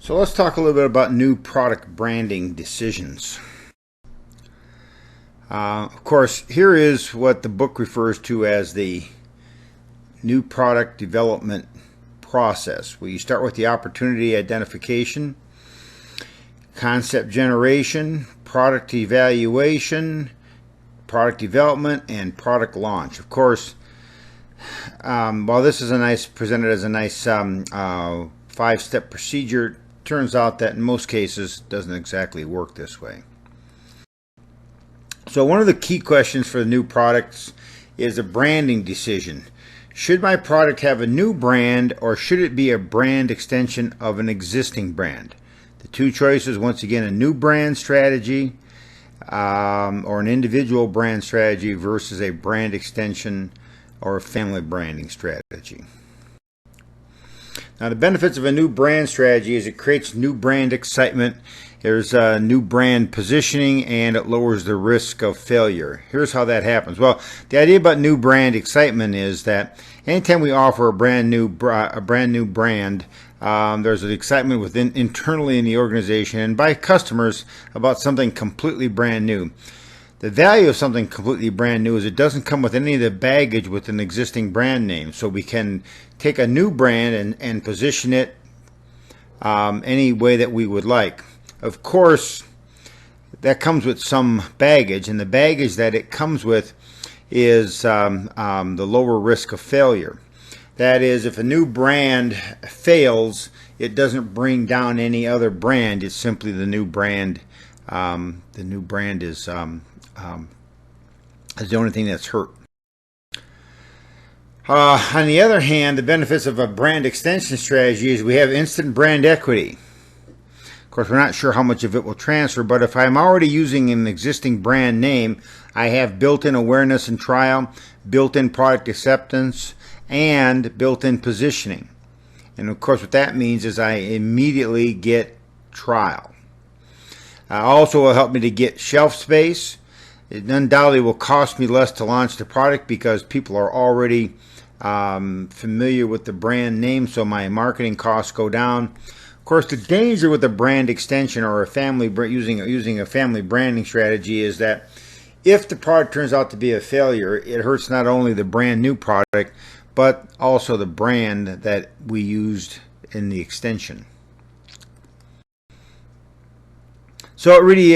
So let's talk a little bit about new product branding decisions. Of course, here is what the book refers to as the new product development process, where you start with the opportunity identification, concept generation, product evaluation, product development, and product launch. Of course, while this is presented as a nice five-step procedure, turns out that in most cases it doesn't exactly work this way. So one of the key questions for the new products is a branding decision. Should my product have a new brand, or should it be a brand extension of an existing brand? The two choices, once again, a new brand strategy or an individual brand strategy versus a brand extension or a family branding strategy. Now, the benefits of a new brand strategy is it creates new brand excitement. There's new brand positioning, and it lowers the risk of failure. Here's how that happens. Well, the idea about new brand excitement is that anytime we offer a brand new brand, there's an excitement internally in the organization and by customers about something completely brand new. The value of something completely brand new is it doesn't come with any of the baggage with an existing brand name. So we can take a new brand and position it any way that we would like. Of course, that comes with some baggage, and the baggage that it comes with is the lower risk of failure. That is, if a new brand fails, it doesn't bring down any other brand. It's simply the new brand. The new brand is the only thing that's hurt. On the other hand, the benefits of a brand extension strategy is we have instant brand equity. Of course, we're not sure how much of it will transfer, but if I'm already using an existing brand name, I have built-in awareness and trial, built-in product acceptance, and built-in positioning. And of course, what that means is I immediately get trial. Also will help me to get shelf space. It undoubtedly will cost me less to launch the product because people are already familiar with the brand name, so my marketing costs go down. Of course, the danger with a brand extension or using a family branding strategy is that if the product turns out to be a failure, it hurts not only the brand new product, but also the brand that we used in the extension. So it really,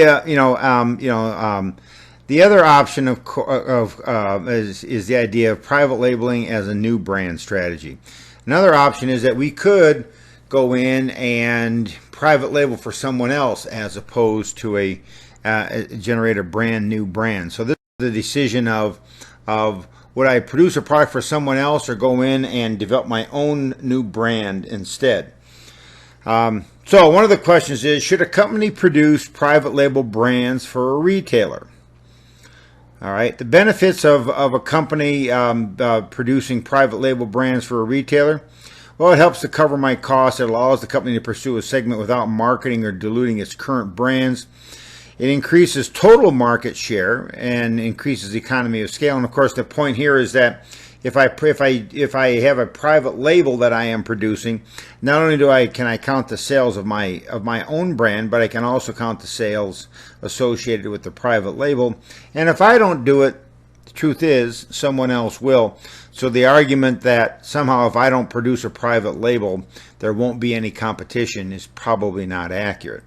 the other option is the idea of private labeling as a new brand strategy. Another option is that we could go in and private label for someone else as opposed to generate a brand new brand. So this is the decision of would I produce a product for someone else or go in and develop my own new brand instead. So one of the questions is, should a company produce private label brands for a retailer? All right, the benefits of a company producing private label brands for a retailer. Well, it helps to cover my costs. It allows the company to pursue a segment without marketing or diluting its current brands. It increases total market share and increases the economy of scale. And of course, the point here is that if I have a private label that I am producing, not only can I count the sales of my own brand, but I can also count the sales associated with the private label. And if I don't do it, the truth is someone else will. So the argument that somehow if I don't produce a private label, there won't be any competition is probably not accurate.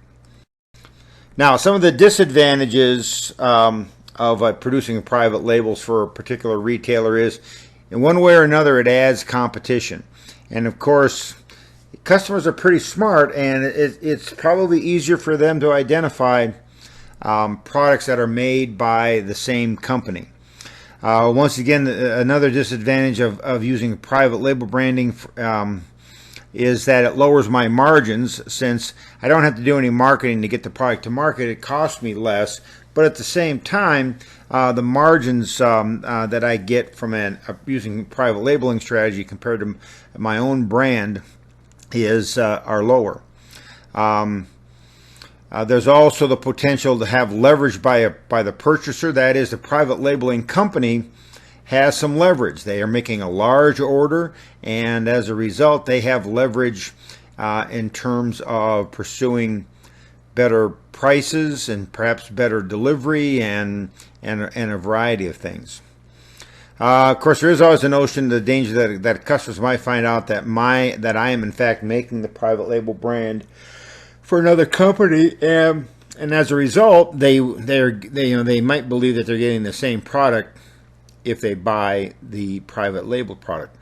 Now, some of the disadvantages of producing private labels for a particular retailer is, in one way or another, it adds competition. And of course, customers are pretty smart, and it's probably easier for them to identify products that are made by the same company. Once again, another disadvantage of using private label branding is that it lowers my margins. Since I don't have to do any marketing to get the product to market, it costs me less. But at the same time, the margins that I get from using private labeling strategy compared to my own brand are lower. There's also the potential to have leverage by the purchaser. That is, the private labeling company has some leverage. They are making a large order, and as a result, they have leverage in terms of pursuing better prices and perhaps better delivery and a variety of things. Of course, there is always a notion, the danger that customers might find out that I am in fact making the private label brand for another company, and as a result, they might believe that they're getting the same product if they buy the private label product.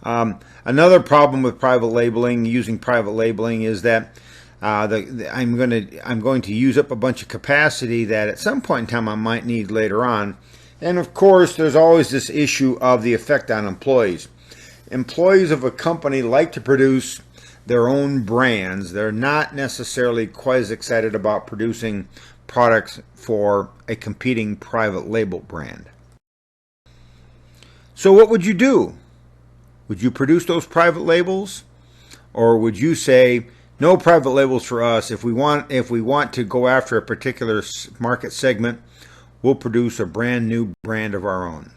Another problem with using private labeling, is that I'm going to use up a bunch of capacity that at some point in time I might need later on. And of course, there's always this issue of the effect on employees. Employees of a company like to produce their own brands. They're not necessarily quite as excited about producing products for a competing private label brand. So what would you do? Would you produce those private labels? Or would you say, no private labels for us. If we want to go after a particular market segment, we'll produce a brand new brand of our own.